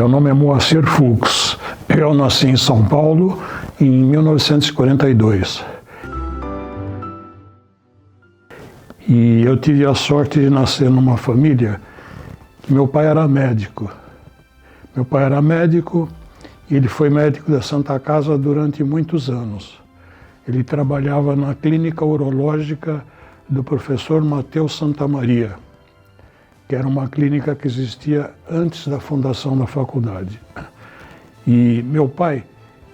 Meu nome é Moacir Fux. Eu nasci em São Paulo em 1942. E eu tive a sorte de nascer numa família que meu pai era médico. Meu pai era médico e ele foi médico da Santa Casa durante muitos anos. Ele trabalhava na clínica urológica do professor Matheus Santamaria, que era uma clínica que existia antes da fundação da faculdade. E meu pai,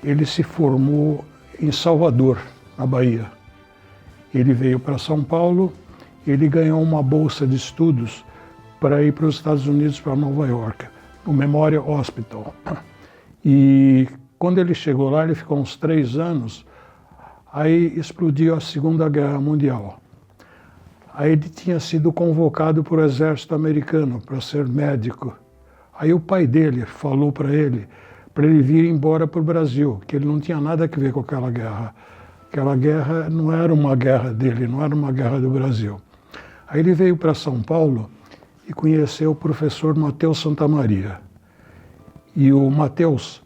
ele se formou em Salvador, na Bahia. Ele veio para São Paulo, ele ganhou uma bolsa de estudos para ir para os Estados Unidos, para Nova York, no Memorial Hospital. E quando ele chegou lá, ele ficou uns 3 anos, aí explodiu a Segunda Guerra Mundial. Aí ele tinha sido convocado para o exército americano para ser médico. Aí o pai dele falou para ele vir embora para o Brasil, que ele não tinha nada a ver com aquela guerra. Aquela guerra não era uma guerra dele, não era uma guerra do Brasil. Aí ele veio para São Paulo e conheceu o professor Matheus Santamaria. E o Matheus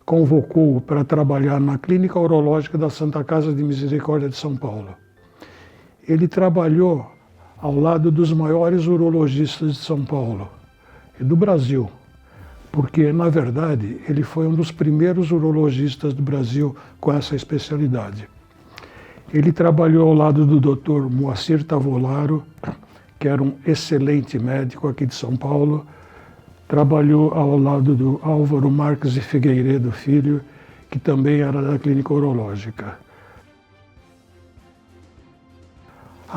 convocou-o para trabalhar na clínica urológica da Santa Casa de Misericórdia de São Paulo. Ele trabalhou ao lado dos maiores urologistas de São Paulo e do Brasil, porque, na verdade, ele foi um dos primeiros urologistas do Brasil com essa especialidade. Ele trabalhou ao lado do Dr. Moacir Tavolaro, que era um excelente médico aqui de São Paulo, trabalhou ao lado do Álvaro Marques de Figueiredo Filho, que também era da clínica urológica.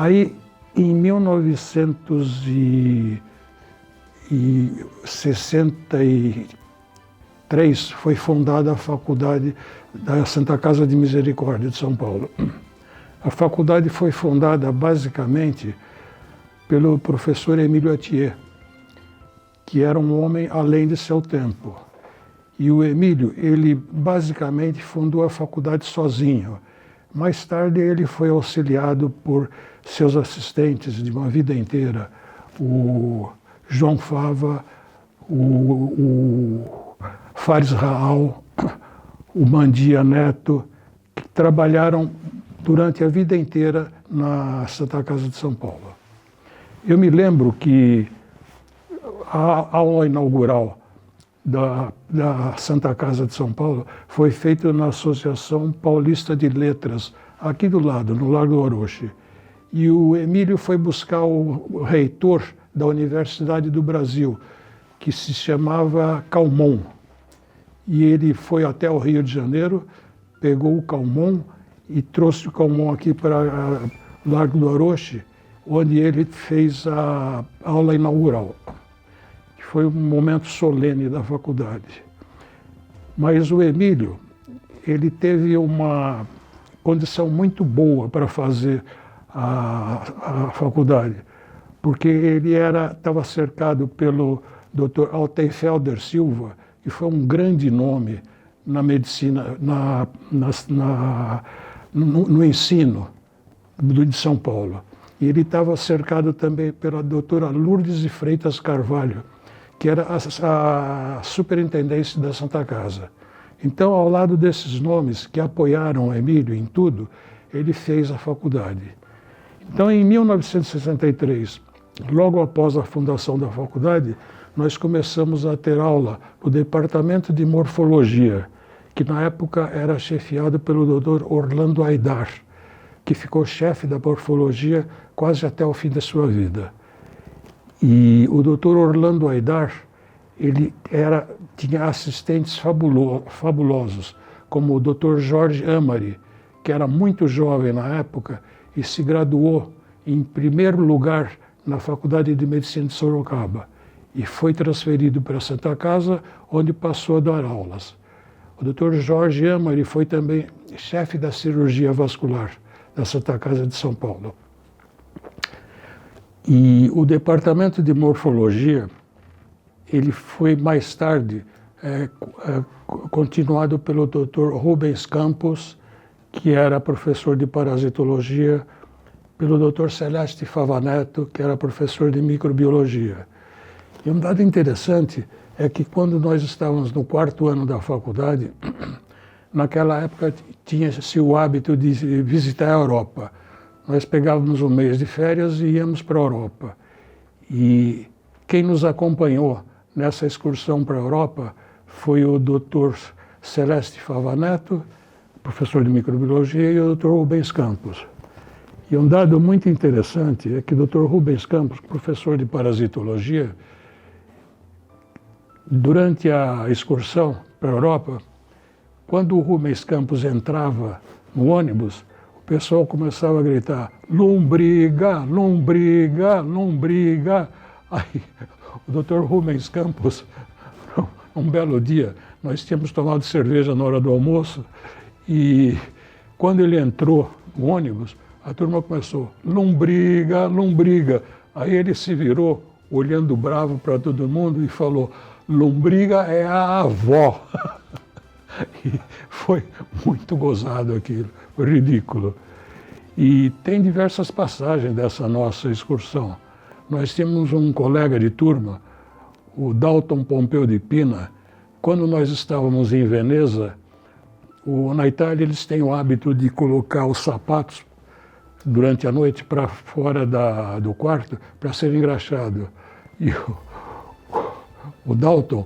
Aí, em 1963, foi fundada a Faculdade da Santa Casa de Misericórdia de São Paulo. A faculdade foi fundada basicamente pelo professor Emílio Atier, que era um homem além de seu tempo. E o Emílio, ele basicamente fundou a faculdade sozinho. Mais tarde ele foi auxiliado por seus assistentes de uma vida inteira, o João Fava, o Fares Raal, o Mandia Neto, que trabalharam durante a vida inteira na Santa Casa de São Paulo. Eu me lembro que a aula inaugural da Santa Casa de São Paulo foi feita na Associação Paulista de Letras, aqui do lado, no Largo do Orochi. E o Emílio foi buscar o reitor da Universidade do Brasil, que se chamava Calmon. E ele foi até o Rio de Janeiro, pegou o Calmon e trouxe o Calmon aqui para o Largo do Orochi, onde ele fez a aula inaugural. Foi um momento solene da faculdade. Mas o Emílio, ele teve uma condição muito boa para fazer a faculdade, porque ele estava cercado pelo Dr. Altenfelder Silva, que foi um grande nome na medicina, no ensino de São Paulo. E ele estava cercado também pela doutora Lourdes de Freitas Carvalho, que era a superintendência da Santa Casa. Então, ao lado desses nomes que apoiaram o Emílio em tudo, ele fez a faculdade. Então, em 1963, logo após a fundação da faculdade, nós começamos a ter aula no Departamento de Morfologia, que na época era chefiado pelo Dr. Orlando Aidar, que ficou chefe da morfologia quase até o fim da sua vida. E o Dr. Orlando Aidar, ele tinha assistentes fabulosos, como o Dr. Jorge Amari, que era muito jovem na época e se graduou em primeiro lugar na Faculdade de Medicina de Sorocaba e foi transferido para a Santa Casa, onde passou a dar aulas. O Dr. Jorge Amari foi também chefe da cirurgia vascular da Santa Casa de São Paulo. E o departamento de morfologia, ele foi mais tarde continuado pelo Dr. Rubens Campos, que era professor de parasitologia, pelo Dr. Celeste Favaneto, que era professor de microbiologia. E um dado interessante é que quando nós estávamos no 4º ano da faculdade, naquela época tinha-se o hábito de visitar a Europa. Nós pegávamos um mês de férias e íamos para a Europa. E quem nos acompanhou nessa excursão para a Europa foi o Dr. Celeste Fava Neto, professor de microbiologia, e o Dr. Rubens Campos. E um dado muito interessante é que o Dr. Rubens Campos, professor de parasitologia, durante a excursão para a Europa, quando o Rubens Campos entrava no ônibus, o pessoal começava a gritar: lombriga, lombriga, lombriga. Aí o Dr. Rubens Campos, um belo dia, nós tínhamos tomado cerveja na hora do almoço, e quando ele entrou no ônibus, a turma começou: lombriga, lombriga. Aí ele se virou, olhando bravo para todo mundo, e falou: lombriga é a avó. E foi muito gozado aquilo, foi ridículo. E tem diversas passagens dessa nossa excursão. Nós tínhamos um colega de turma, o Dalton Pompeu de Pina. Quando nós estávamos em Veneza, na Itália eles têm o hábito de colocar os sapatos durante a noite para fora do quarto para ser engraxado. E o Dalton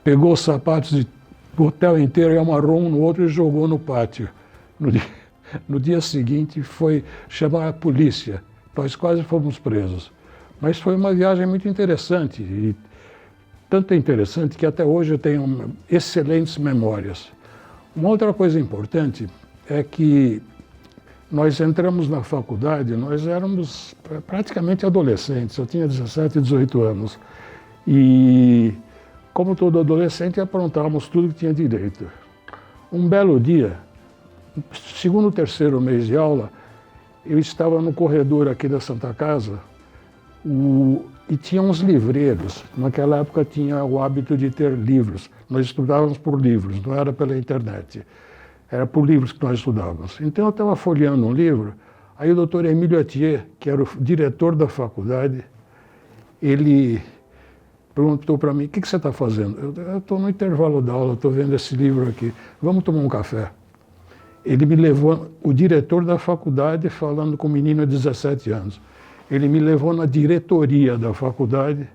pegou os sapatos do hotel inteiro e amarrou um no outro e jogou no pátio. No dia seguinte foi chamar a polícia. Nós quase fomos presos. Mas foi uma viagem muito interessante. E tanto é interessante que até hoje eu tenho excelentes memórias. Uma outra coisa importante é que nós entramos na faculdade, nós éramos praticamente adolescentes. Eu tinha 17, 18 anos. E, como todo adolescente, aprontávamos tudo que tinha direito. Um belo dia, segundo ou terceiro mês de aula, eu estava no corredor aqui da Santa Casa e tinha uns livreiros. Naquela época tinha o hábito de ter livros. Nós estudávamos por livros, não era pela internet. Era por livros que nós estudávamos. Então eu estava folheando um livro, aí o doutor Emílio Atier, que era o diretor da faculdade, ele perguntou para mim: o que você está fazendo? Eu estou no intervalo da aula, estou vendo esse livro aqui, vamos tomar um café. Ele me levou, o diretor da faculdade, falando com um menino de 17 anos, ele me levou na diretoria da faculdade,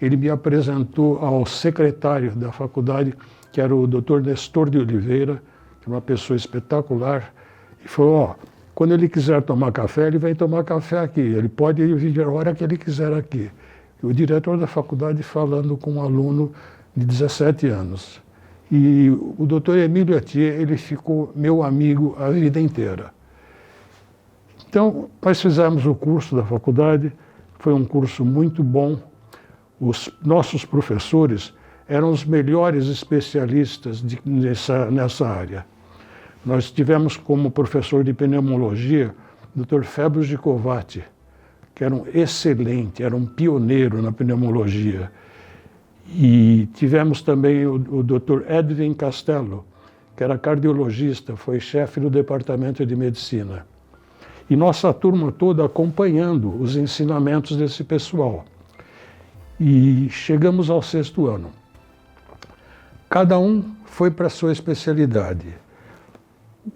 ele me apresentou ao secretário da faculdade, que era o Dr. Nestor de Oliveira, que é uma pessoa espetacular, e falou: ó, quando ele quiser tomar café, ele vem tomar café aqui, ele pode vir a hora que ele quiser aqui. E o diretor da faculdade falando com um aluno de 17 anos. E o doutor Emílio Atier, ele ficou meu amigo a vida inteira. Então, nós fizemos o curso da faculdade, foi um curso muito bom. Os nossos professores eram os melhores especialistas nessa área. Nós tivemos como professor de pneumologia o Dr. Febro Gicovati, que era um excelente, era um pioneiro na pneumologia. E tivemos também o Dr. Edwin Castello, que era cardiologista, foi chefe do departamento de medicina. E nossa turma toda acompanhando os ensinamentos desse pessoal. E chegamos ao 6º ano. Cada um foi para a sua especialidade.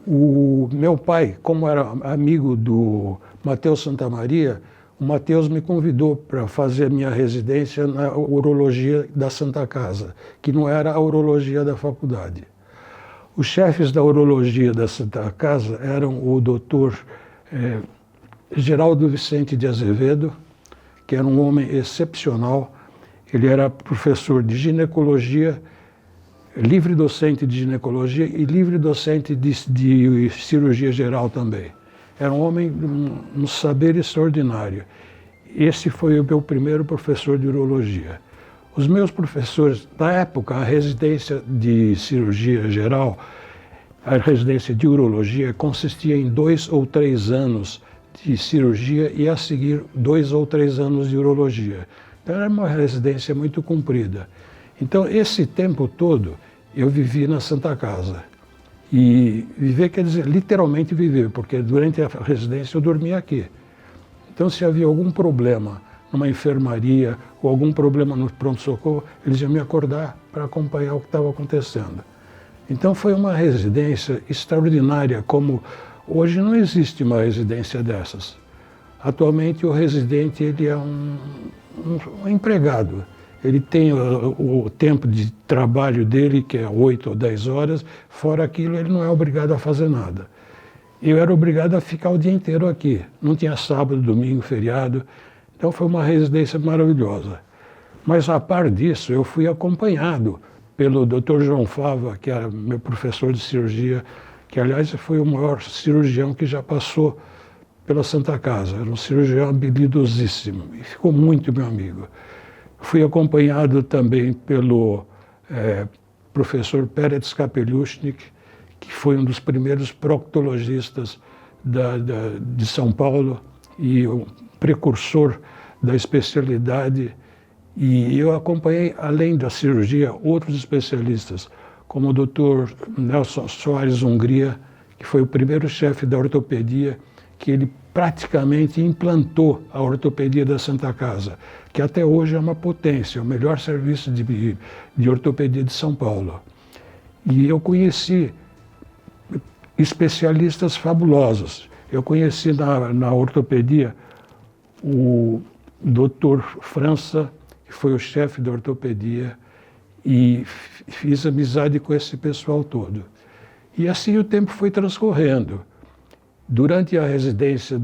O meu pai, como era amigo do Matheus Santamaria, o Matheus me convidou para fazer minha residência na urologia da Santa Casa, que não era a urologia da faculdade. Os chefes da urologia da Santa Casa eram o doutor Geraldo Vicente de Azevedo, que era um homem excepcional. Ele era professor de ginecologia, livre docente de ginecologia e livre docente de cirurgia geral também. Era um homem de um saber extraordinário. Esse foi o meu primeiro professor de urologia. Os meus professores, na época, a residência de cirurgia geral, a residência de urologia, consistia em 2 ou 3 anos de cirurgia e, a seguir, 2 ou 3 anos de urologia. Então, era uma residência muito comprida. Então, esse tempo todo, eu vivi na Santa Casa. E viver quer dizer literalmente viver, porque durante a residência eu dormia aqui. Então, se havia algum problema numa enfermaria ou algum problema no pronto-socorro, eles iam me acordar para acompanhar o que estava acontecendo. Então foi uma residência extraordinária, como hoje não existe uma residência dessas. Atualmente o residente ele é um empregado. Ele tem o tempo de trabalho dele, que é 8 ou 10 horas, fora aquilo ele não é obrigado a fazer nada. Eu era obrigado a ficar o dia inteiro aqui, não tinha sábado, domingo, feriado, então foi uma residência maravilhosa. Mas a par disso eu fui acompanhado pelo Dr. João Fava, que era meu professor de cirurgia, que aliás foi o maior cirurgião que já passou pela Santa Casa, era um cirurgião habilidosíssimo e ficou muito meu amigo. Fui acompanhado também pelo professor Peretz Kapelushnik, que foi um dos primeiros proctologistas de São Paulo e o precursor da especialidade. E eu acompanhei, além da cirurgia, outros especialistas, como o Dr. Nelson Soares Hungria, que foi o primeiro chefe da ortopedia, que ele praticamente implantou a ortopedia da Santa Casa, que até hoje é uma potência, o melhor serviço de ortopedia de São Paulo. E eu conheci especialistas fabulosos. Eu conheci na ortopedia o Dr. França, que foi o chefe da ortopedia, e fiz amizade com esse pessoal todo. E assim o tempo foi transcorrendo. Durante a residência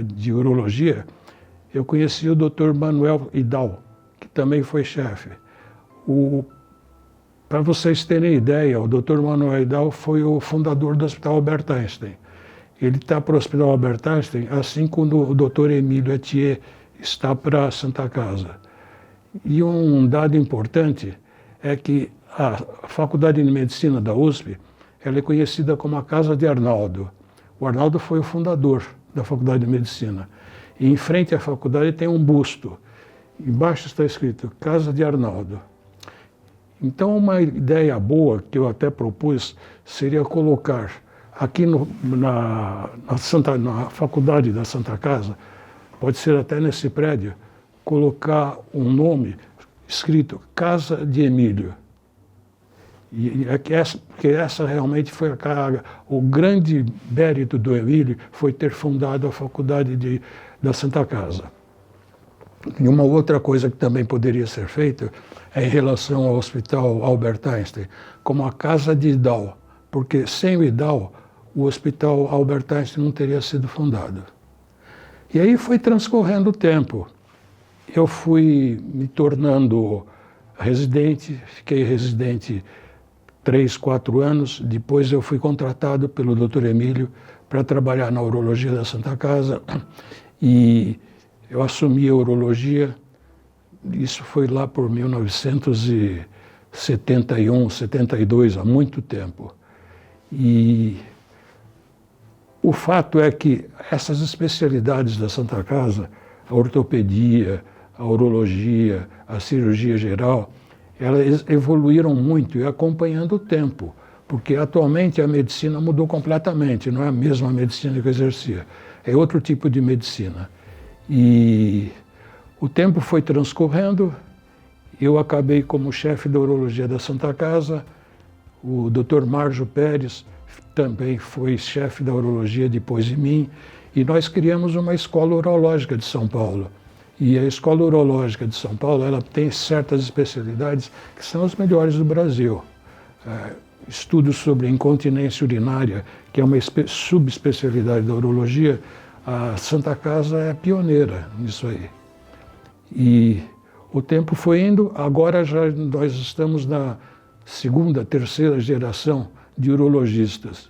de urologia, eu conheci o Dr. Manuel Idal, que também foi chefe. Para vocês terem ideia, o Dr. Manuel Idal foi o fundador do Hospital Albert Einstein. Ele está para o Hospital Albert Einstein, assim como o Dr. Emílio Etier está para a Santa Casa. E um dado importante é que a Faculdade de Medicina da USP ela é conhecida como a Casa de Arnaldo. O Arnaldo foi o fundador da Faculdade de Medicina. E em frente à faculdade tem um busto. Embaixo está escrito Casa de Arnaldo. Então, uma ideia boa que eu até propus seria colocar aqui na Faculdade da Santa Casa, pode ser até nesse prédio, colocar um nome escrito Casa de Emílio. Porque essa realmente foi o grande mérito do Emílio, foi ter fundado a Faculdade da Santa Casa. E uma outra coisa que também poderia ser feita é em relação ao Hospital Albert Einstein, como a Casa de Idal, porque sem o Idal, o Hospital Albert Einstein não teria sido fundado. E aí foi transcorrendo o tempo. Eu fui me tornando residente, fiquei residente 3, 4 anos, depois eu fui contratado pelo Dr. Emílio para trabalhar na urologia da Santa Casa e eu assumi a urologia, isso foi lá por 1971, 72, há muito tempo. E o fato é que essas especialidades da Santa Casa, a ortopedia, a urologia, a cirurgia geral, elas evoluíram muito e acompanhando o tempo, porque atualmente a medicina mudou completamente, não é a mesma medicina que eu exercia, é outro tipo de medicina. E o tempo foi transcorrendo, eu acabei como chefe da urologia da Santa Casa, o Dr. Márcio Pérez também foi chefe da urologia depois de mim, e nós criamos uma escola urológica de São Paulo. E a Escola Urológica de São Paulo ela tem certas especialidades que são as melhores do Brasil. Estudos sobre incontinência urinária, que é uma subespecialidade da urologia, a Santa Casa é pioneira nisso aí. E o tempo foi indo, agora já nós estamos na segunda, terceira geração de urologistas.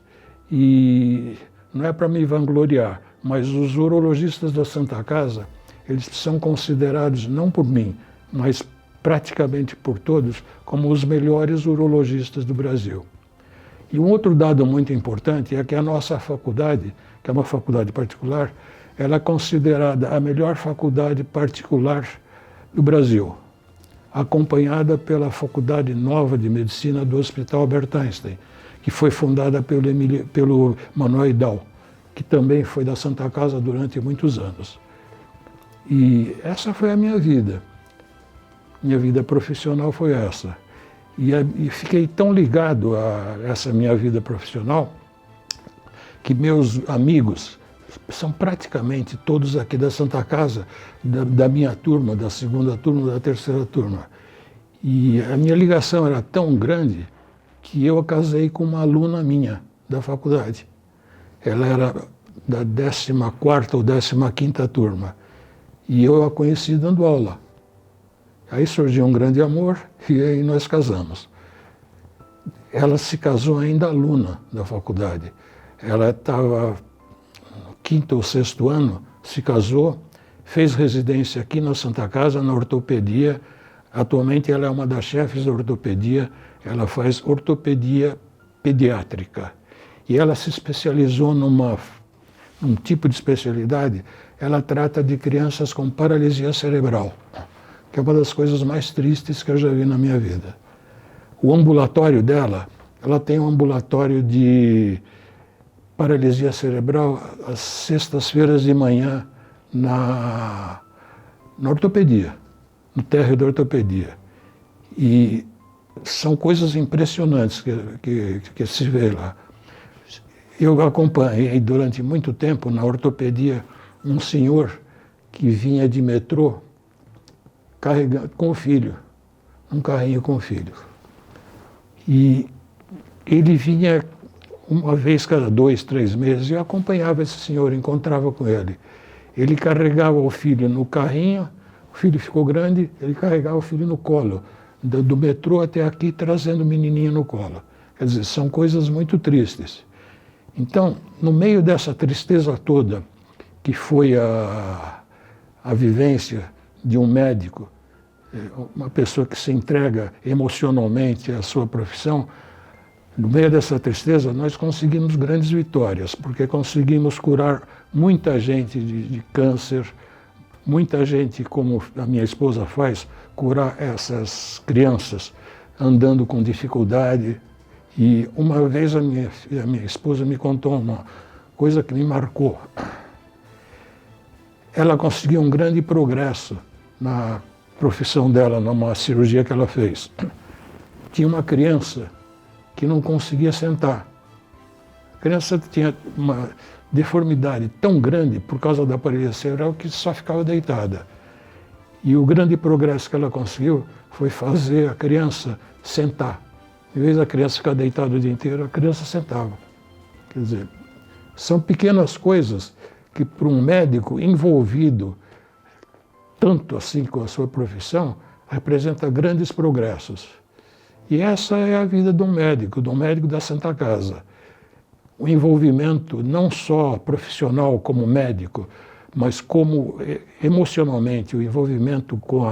E não é para me vangloriar, mas os urologistas da Santa Casa, eles são considerados, não por mim, mas praticamente por todos, como os melhores urologistas do Brasil. E um outro dado muito importante é que a nossa faculdade, que é uma faculdade particular, ela é considerada a melhor faculdade particular do Brasil, acompanhada pela Faculdade Nova de Medicina do Hospital Albert Einstein, que foi fundada pelo Manuel Idal, que também foi da Santa Casa durante muitos anos. E essa foi a minha vida. Minha vida profissional foi essa. E fiquei tão ligado a essa minha vida profissional que meus amigos são praticamente todos aqui da Santa Casa, da minha turma, da segunda turma, da terceira turma. E a minha ligação era tão grande que eu casei com uma aluna minha da faculdade. Ela era da 14ª ou 15ª turma. E eu a conheci dando aula. Aí surgiu um grande amor e aí nós casamos. Ela se casou ainda aluna da faculdade. Ela estava no 5º ou 6º ano, se casou, fez residência aqui na Santa Casa, na ortopedia. Atualmente ela é uma das chefes da ortopedia, ela faz ortopedia pediátrica. E ela se especializou num tipo de especialidade, ela trata de crianças com paralisia cerebral, que é uma das coisas mais tristes que eu já vi na minha vida. O ambulatório dela, ela tem um ambulatório de paralisia cerebral às sextas-feiras de manhã na ortopedia, no térreo da ortopedia. E são coisas impressionantes que se vê lá. Eu acompanhei durante muito tempo na ortopedia um senhor que vinha de metrô carregando, com o filho, um carrinho com o filho. E ele vinha uma vez cada 2, 3 meses, eu acompanhava esse senhor, encontrava com ele. Ele carregava o filho no carrinho, o filho ficou grande, ele carregava o filho no colo, do metrô até aqui, trazendo o menininho no colo. Quer dizer, são coisas muito tristes. Então, no meio dessa tristeza toda, que foi a vivência de um médico, uma pessoa que se entrega emocionalmente à sua profissão, no meio dessa tristeza, nós conseguimos grandes vitórias, porque conseguimos curar muita gente de câncer, muita gente, como a minha esposa faz, curar essas crianças andando com dificuldade. E uma vez a minha esposa me contou uma coisa que me marcou. Ela conseguiu um grande progresso na profissão dela, numa cirurgia que ela fez. Tinha uma criança que não conseguia sentar. A criança tinha uma deformidade tão grande por causa da paralisia cerebral que só ficava deitada. E o grande progresso que ela conseguiu foi fazer a criança sentar. Em vez da criança ficar deitada o dia inteiro, a criança sentava. Quer dizer, são pequenas coisas que para um médico envolvido tanto assim com a sua profissão, representa grandes progressos. E essa é a vida de um médico da Santa Casa. O envolvimento não só profissional como médico, mas como emocionalmente, o envolvimento com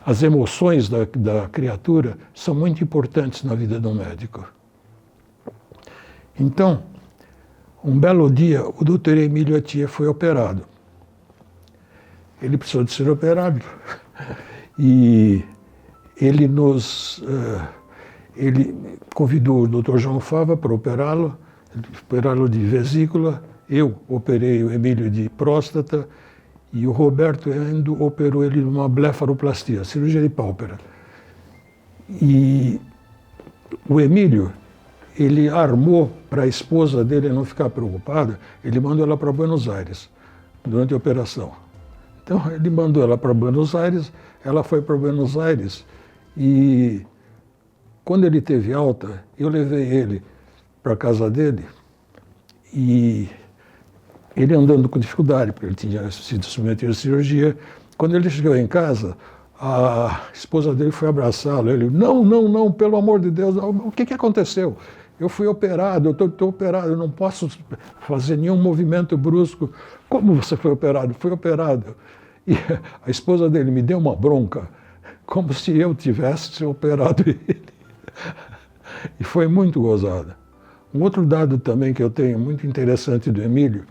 as emoções da criatura são muito importantes na vida de um médico. Então, um belo dia, o doutor Emílio Attia foi operado. Ele precisou de ser operado e ele convidou o doutor João Fava para operá-lo de vesícula. Eu operei o Emílio de próstata e o Roberto Endo operou ele numa blefaroplastia, cirurgia de pálpebra. E o Emílio, ele armou para a esposa dele não ficar preocupada, ele mandou ela para Buenos Aires durante a operação. Então ele mandou ela para Buenos Aires, ela foi para Buenos Aires e quando ele teve alta, eu levei ele para a casa dele e ele andando com dificuldade, porque ele tinha sido submetido à cirurgia. Quando ele chegou em casa, a esposa dele foi abraçá-lo. Ele, não, pelo amor de Deus, o que aconteceu? Eu fui operado, eu estou operado, eu não posso fazer nenhum movimento brusco. Como você foi operado? Fui operado. E a esposa dele me deu uma bronca, como se eu tivesse operado ele. E foi muito gozada. Um outro dado também que eu tenho muito interessante do Emílio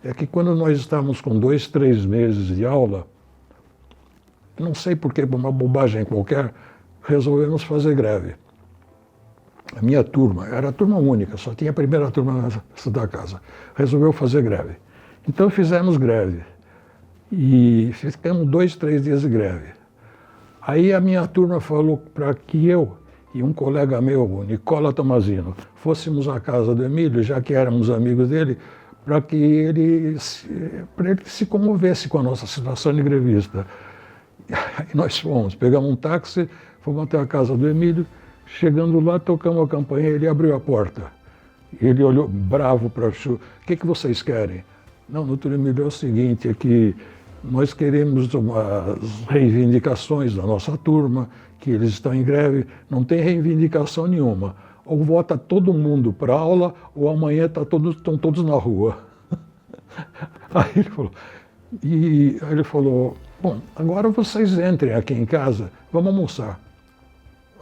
é que quando nós estávamos com 2, 3 meses de aula, não sei por que, por uma bobagem qualquer, resolvemos fazer greve. A minha turma, era a turma única, só tinha a primeira turma da Casa, resolveu fazer greve. Então fizemos greve. E ficamos 2, 3 dias de greve. Aí a minha turma falou para que eu e um colega meu, o Nicola Tomazino, fôssemos à casa do Emílio, já que éramos amigos dele, para que ele se comovesse com a nossa situação de grevista. Aí nós fomos, pegamos um táxi, fomos até a casa do Emílio, chegando lá, tocamos a campainha, ele abriu a porta. Ele olhou bravo para o Chu, o que vocês querem? Não, doutor Emílio, é o seguinte, é que nós queremos umas reivindicações da nossa turma, que eles estão em greve, não tem reivindicação nenhuma. Ou vota todo mundo para aula, ou amanhã estão todos na rua. Aí ele falou, bom, agora vocês entrem aqui em casa, vamos almoçar.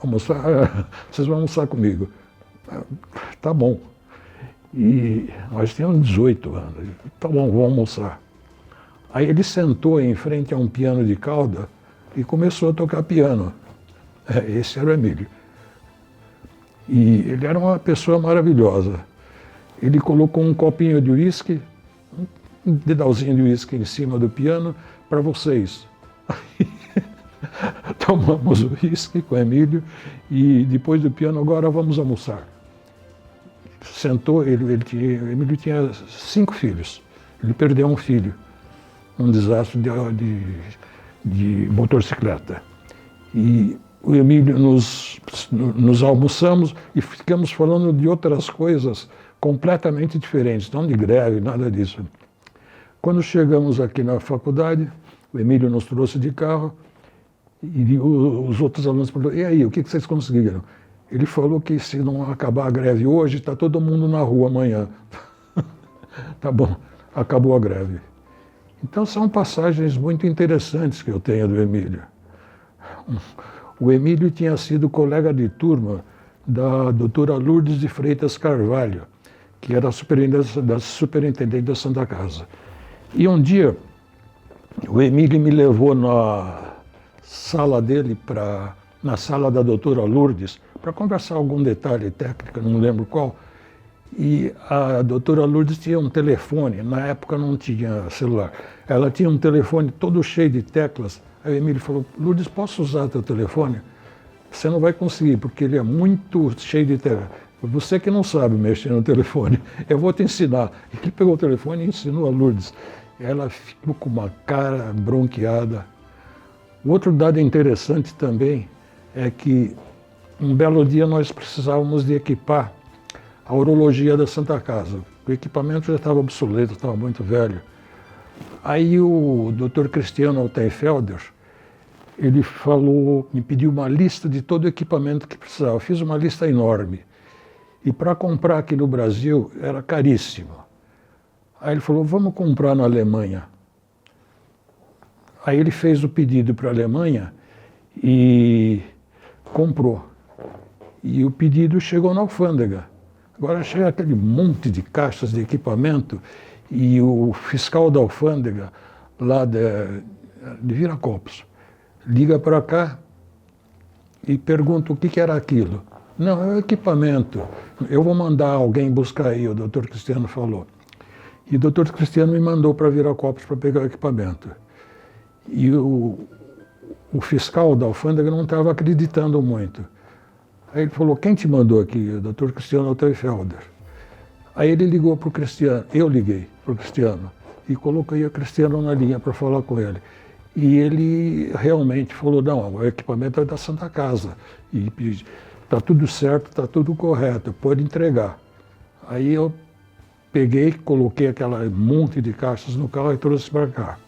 Almoçar? Vocês vão almoçar comigo. Tá bom. E nós tínhamos 18 anos. Tá bom, vamos almoçar. Aí ele sentou em frente a um piano de cauda e começou a tocar piano. Esse era o Emílio. E ele era uma pessoa maravilhosa. Ele colocou um copinho de uísque, um dedalzinho de uísque em cima do piano, para vocês. Aí, tomamos o uísque com o Emílio e depois do piano, agora vamos almoçar. Sentou, o Emílio tinha 5 filhos. Ele perdeu um filho, num desastre de motocicleta. E o Emílio nos almoçamos e ficamos falando de outras coisas completamente diferentes, não de greve, nada disso. Quando chegamos aqui na faculdade, o Emílio nos trouxe de carro e os outros alunos perguntaram, e aí, o que vocês conseguiram? Ele falou que se não acabar a greve hoje, está todo mundo na rua amanhã. Tá bom, acabou a greve. Então são passagens muito interessantes que eu tenho do Emílio. O Emílio tinha sido colega de turma da doutora Lourdes de Freitas Carvalho, que era a superintendente da Santa Casa. E um dia, o Emílio me levou na sala dele, na sala da doutora Lourdes, para conversar algum detalhe técnico, não lembro qual. E a doutora Lourdes tinha um telefone, na época não tinha celular. Ela tinha um telefone todo cheio de teclas. Aí o Emílio falou, Lourdes, posso usar teu telefone? Você não vai conseguir, porque ele é muito cheio de teclas. Você que não sabe mexer no telefone, eu vou te ensinar. Ele pegou o telefone e ensinou a Lourdes. Ela ficou com uma cara bronqueada. Outro dado interessante também é que um belo dia nós precisávamos de equipar a urologia da Santa Casa. O equipamento já estava obsoleto, estava muito velho. Aí o Dr. Cristiano Altenfelder, ele falou, me pediu uma lista de todo o equipamento que precisava. Eu fiz uma lista enorme. E para comprar aqui no Brasil era caríssimo. Aí ele falou, vamos comprar na Alemanha. Aí ele fez o pedido para a Alemanha e comprou. E o pedido chegou na alfândega. Agora chega aquele monte de caixas de equipamento e o fiscal da alfândega, lá de Viracopos, liga para cá e pergunta o que era aquilo. Não, é o equipamento. Eu vou mandar alguém buscar aí, o doutor Cristiano falou. E o doutor Cristiano me mandou para Viracopos para pegar o equipamento. E o fiscal da alfândega não estava acreditando muito. Aí ele falou, quem te mandou aqui? O doutor Cristiano Altenfelder. Aí ele ligou para o Cristiano, eu liguei para o Cristiano e coloquei o Cristiano na linha para falar com ele. E ele realmente falou, não, o equipamento é da Santa Casa. E está tudo certo, está tudo correto, pode entregar. Aí eu peguei, coloquei aquele monte de caixas no carro e trouxe para cá.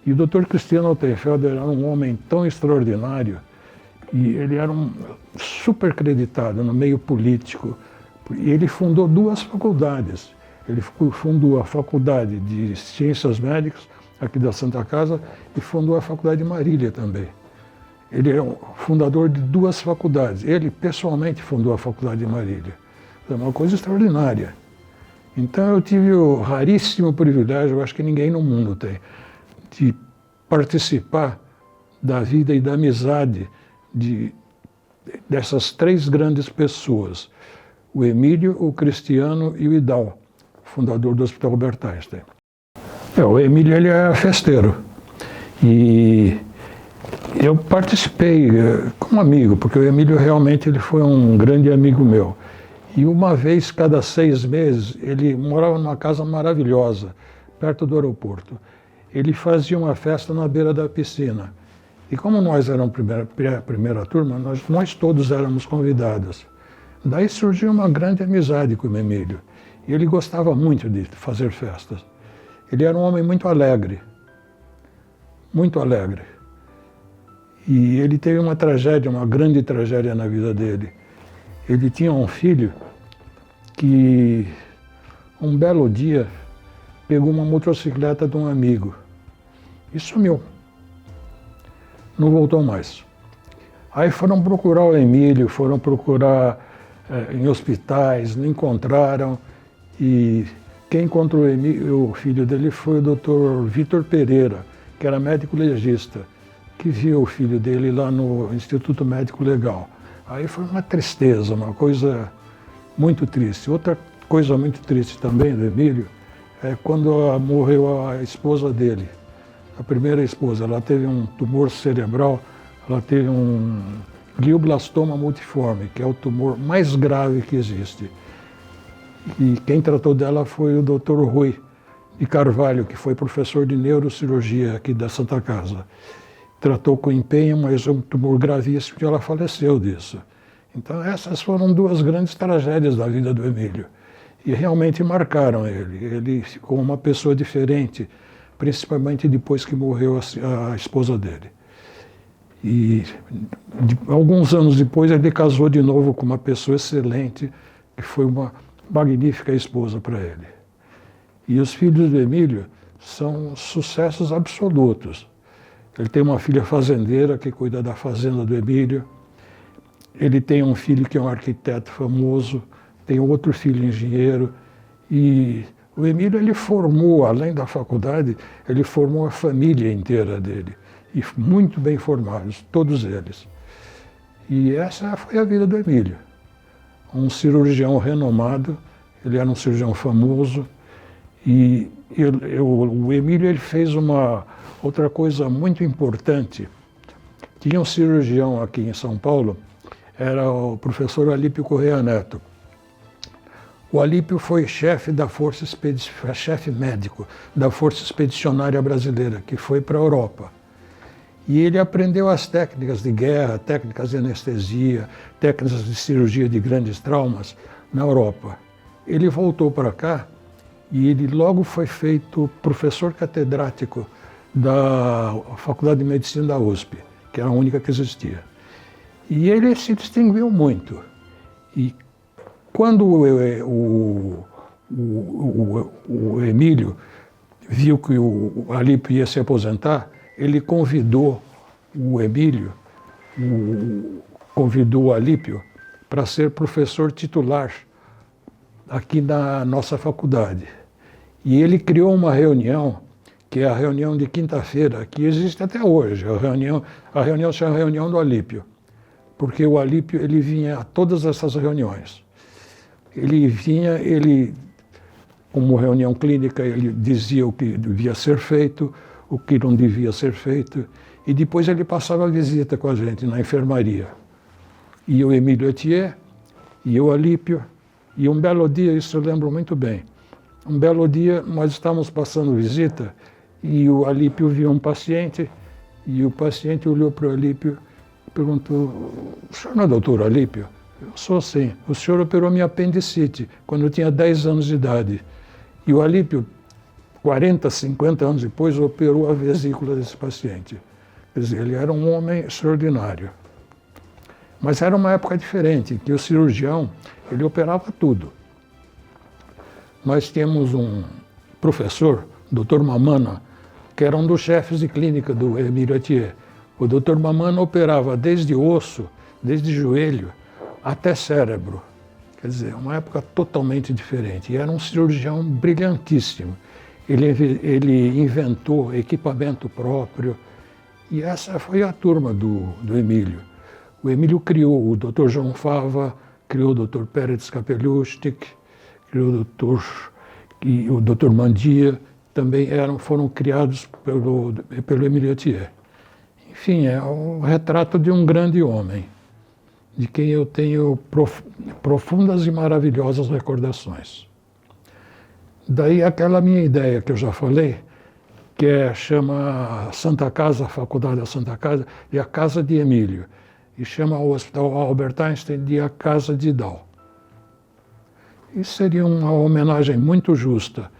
E o doutor Cristiano Altenfelder era um homem tão extraordinário e ele era um super acreditado no meio político. E ele fundou 2 faculdades. Ele fundou a Faculdade de Ciências Médicas, aqui da Santa Casa, e fundou a Faculdade de Marília também. Ele é o fundador de 2 faculdades. Ele, pessoalmente, fundou a Faculdade de Marília. É uma coisa extraordinária. Então, eu tive o raríssimo privilégio, eu acho que ninguém no mundo tem, de participar da vida e da amizade dessas 3 grandes pessoas. O Emílio, o Cristiano e o Idal, fundador do Hospital Albert Einstein. O Emílio, ele é festeiro. E eu participei como amigo, porque o Emílio realmente ele foi um grande amigo meu. E uma vez cada 6 meses, ele morava numa casa maravilhosa, perto do aeroporto. Ele fazia uma festa na beira da piscina. E como nós éramos a primeira turma, nós todos éramos convidados. Daí surgiu uma grande amizade com o Emílio. E ele gostava muito de fazer festas. Ele era um homem muito alegre. Muito alegre. E ele teve uma tragédia, uma grande tragédia na vida dele. Ele tinha um filho que, um belo dia, pegou uma motocicleta de um amigo e sumiu. Não voltou mais. Aí foram procurar o Emílio, foram procurar em hospitais, não encontraram. E quem encontrou o filho dele foi o Dr. Vitor Pereira, que era médico legista, que viu o filho dele lá no Instituto Médico Legal. Aí foi uma tristeza, uma coisa muito triste. Outra coisa muito triste também do Emílio é quando morreu a esposa dele, a primeira esposa. Ela teve um tumor cerebral, ela teve um glioblastoma multiforme, que é o tumor mais grave que existe. E quem tratou dela foi o Dr. Rui de Carvalho, que foi professor de neurocirurgia aqui da Santa Casa. Tratou com empenho, mas é um tumor gravíssimo e ela faleceu disso. Então essas foram 2 grandes tragédias da vida do Emílio. E realmente marcaram ele. Ele ficou uma pessoa diferente, principalmente depois que morreu a esposa dele. E alguns anos depois ele casou de novo com uma pessoa excelente, que foi uma magnífica esposa para ele. E os filhos do Emílio são sucessos absolutos. Ele tem uma filha fazendeira que cuida da fazenda do Emílio. Ele tem um filho que é um arquiteto famoso, tem outro filho engenheiro. E o Emílio, ele formou, além da faculdade, ele formou a família inteira dele. E muito bem formados, todos eles. E essa foi a vida do Emílio. Um cirurgião renomado, ele era um cirurgião famoso. E o Emílio, ele fez uma outra coisa muito importante. Tinha um cirurgião aqui em São Paulo, era o professor Alípio Correia Neto. O Alípio foi chefe médico da Força Expedicionária Brasileira, que foi para a Europa. E ele aprendeu as técnicas de guerra, técnicas de anestesia, técnicas de cirurgia de grandes traumas na Europa. Ele voltou para cá e ele logo foi feito professor catedrático da Faculdade de Medicina da USP, que era a única que existia. E ele se distinguiu muito. E quando o Emílio viu que o Alípio ia se aposentar, ele convidou o Emílio, convidou o Alípio para ser professor titular aqui na nossa faculdade. E ele criou uma reunião, que é a reunião de quinta-feira, que existe até hoje. A reunião chama Reunião do Alípio, porque o Alípio, ele vinha a todas essas reuniões. Ele vinha, como reunião clínica, ele dizia o que devia ser feito, o que não devia ser feito, e depois ele passava a visita com a gente na enfermaria. E o Emílio Etier, e o Alípio, e um belo dia, isso eu lembro muito bem, um belo dia nós estávamos passando visita e o Alípio viu um paciente e o paciente olhou para o Alípio e perguntou: "O senhor não é doutor Alípio?" "Eu sou sim. O senhor operou minha apendicite quando eu tinha 10 anos de idade." E o Alípio, 40, 50 anos depois, operou a vesícula desse paciente. Quer dizer, ele era um homem extraordinário. Mas era uma época diferente, que o cirurgião, ele operava tudo. Nós tínhamos um professor, Dr. Mamana, que era um dos chefes de clínica do Emílio Etier. O Dr. Mamana operava desde osso, desde joelho, até cérebro. Quer dizer, uma época totalmente diferente. E era um cirurgião brilhantíssimo. Ele inventou equipamento próprio. E essa foi a turma do Emílio. O Emílio criou o Dr. João Fava, criou o Dr. Pérez Kapelushnik, criou o Dr. Mandia. também foram criados pelo Emile Thier. Enfim, é o retrato de um grande homem, de quem eu tenho profundas e maravilhosas recordações. Daí aquela minha ideia que eu já falei, que chama Santa Casa, a Faculdade da Santa Casa, de a Casa de Emílio, e chama o Hospital Albert Einstein de a Casa de Dal. Isso seria uma homenagem muito justa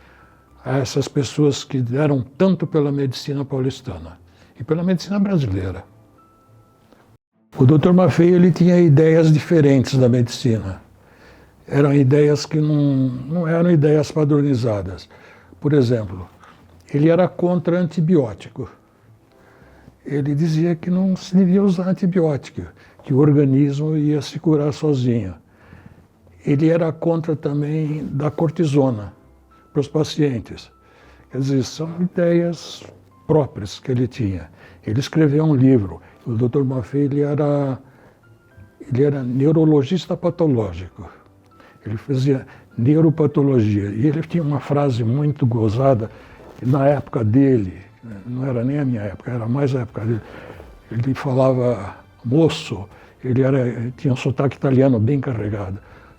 a essas pessoas que deram tanto pela medicina paulistana e pela medicina brasileira. O Dr. Maffei, ele tinha ideias diferentes da medicina. Eram ideias que não eram ideias padronizadas. Por exemplo, ele era contra antibiótico. Ele dizia que não se devia usar antibiótico, que o organismo ia se curar sozinho. Ele era contra também da cortisona para os pacientes. Quer dizer, são ideias próprias que ele tinha. Ele escreveu um livro. O Dr. Maffei, ele era neurologista patológico. Ele fazia neuropatologia. E ele tinha uma frase muito gozada, na época dele, não era nem a minha época, era mais a época dele. Ele falava, moço, tinha um sotaque italiano bem carregado.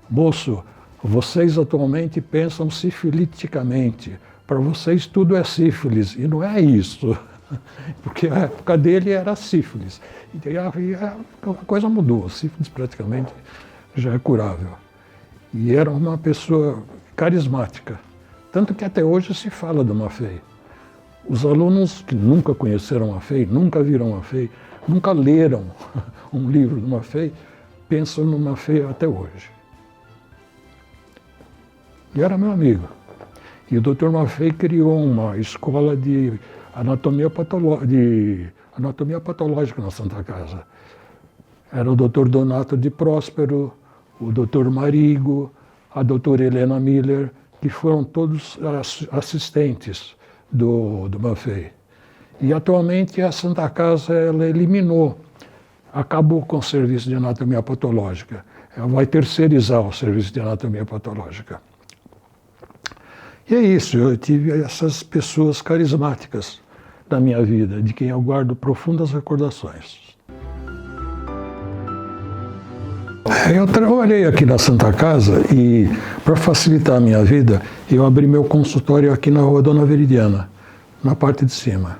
Moço, vocês atualmente pensam sifiliticamente. Para vocês tudo é sífilis, e não é isso. Porque a época dele era sífilis. E a coisa mudou, a sífilis praticamente já é curável. E era uma pessoa carismática. Tanto que até hoje se fala do Maffei. Os alunos que nunca conheceram Maffei, nunca viram Maffei, nunca leram um livro do Maffei, pensam no Maffei até hoje. E era meu amigo. E o Dr. Maffei criou uma escola de anatomia patológica na Santa Casa. Era o Dr. Donato de Próspero, o Dr. Marigo, a doutora Helena Miller, que foram todos assistentes do Maffei. E atualmente a Santa Casa ela acabou com o serviço de anatomia patológica. Ela vai terceirizar o serviço de anatomia patológica. E é isso, eu tive essas pessoas carismáticas da minha vida, de quem eu guardo profundas recordações. Eu trabalhei aqui na Santa Casa e, para facilitar a minha vida, eu abri meu consultório aqui na Rua Dona Veridiana, na parte de cima.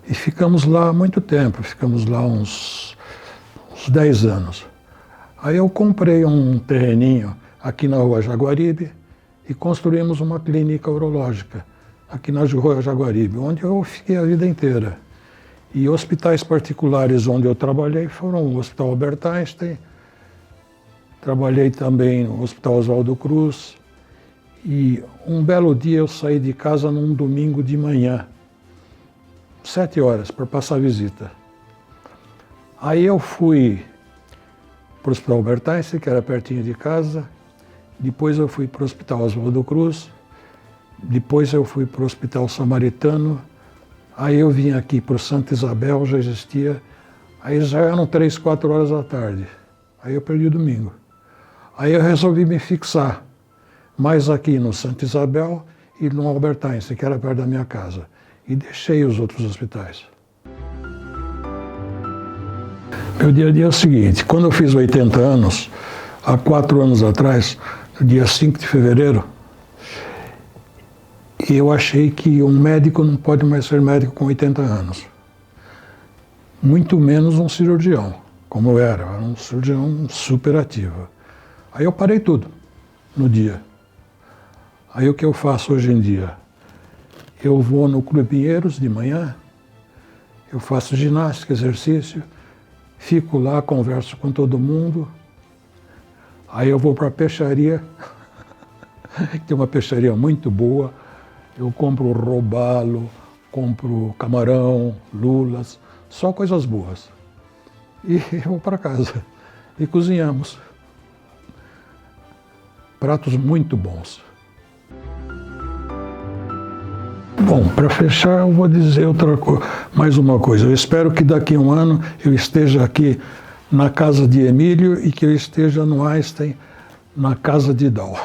E ficamos lá há muito tempo, ficamos lá uns 10 anos. Aí eu comprei um terreninho aqui na Rua Jaguaribe e construímos uma clínica urológica aqui na Rua Jaguaribe, onde eu fiquei a vida inteira. E hospitais particulares onde eu trabalhei foram o Hospital Albert Einstein, trabalhei também no Hospital Oswaldo Cruz, e um belo dia eu saí de casa num domingo de manhã, 7 horas, para passar visita. Aí eu fui para o Hospital Albert Einstein, que era pertinho de casa, depois eu fui para o Hospital Oswaldo Cruz, depois eu fui para o Hospital Samaritano, aí eu vim aqui para o Santa Isabel, já existia, aí já eram 3, 4 horas da tarde, aí eu perdi o domingo. Aí eu resolvi me fixar mais aqui no Santa Isabel e no Albert Einstein, que era perto da minha casa, e deixei os outros hospitais. Meu dia a dia é o seguinte, quando eu fiz 80 anos, há 4 anos atrás, no dia 5 de fevereiro, eu achei que um médico não pode mais ser médico com 80 anos. Muito menos um cirurgião, como eu era um cirurgião super ativo. Aí eu parei tudo no dia. Aí o que eu faço hoje em dia? Eu vou no Clube Pinheiros de manhã, eu faço ginástica, exercício, fico lá, converso com todo mundo, aí eu vou para a peixaria, que tem uma peixaria muito boa, eu compro robalo, compro camarão, lulas, só coisas boas. E eu vou para casa e cozinhamos. Pratos muito bons. Bom, para fechar, eu vou dizer mais uma coisa. Eu espero que daqui a um ano eu esteja aqui na casa de Emílio e que eu esteja no Einstein, na casa de Dal.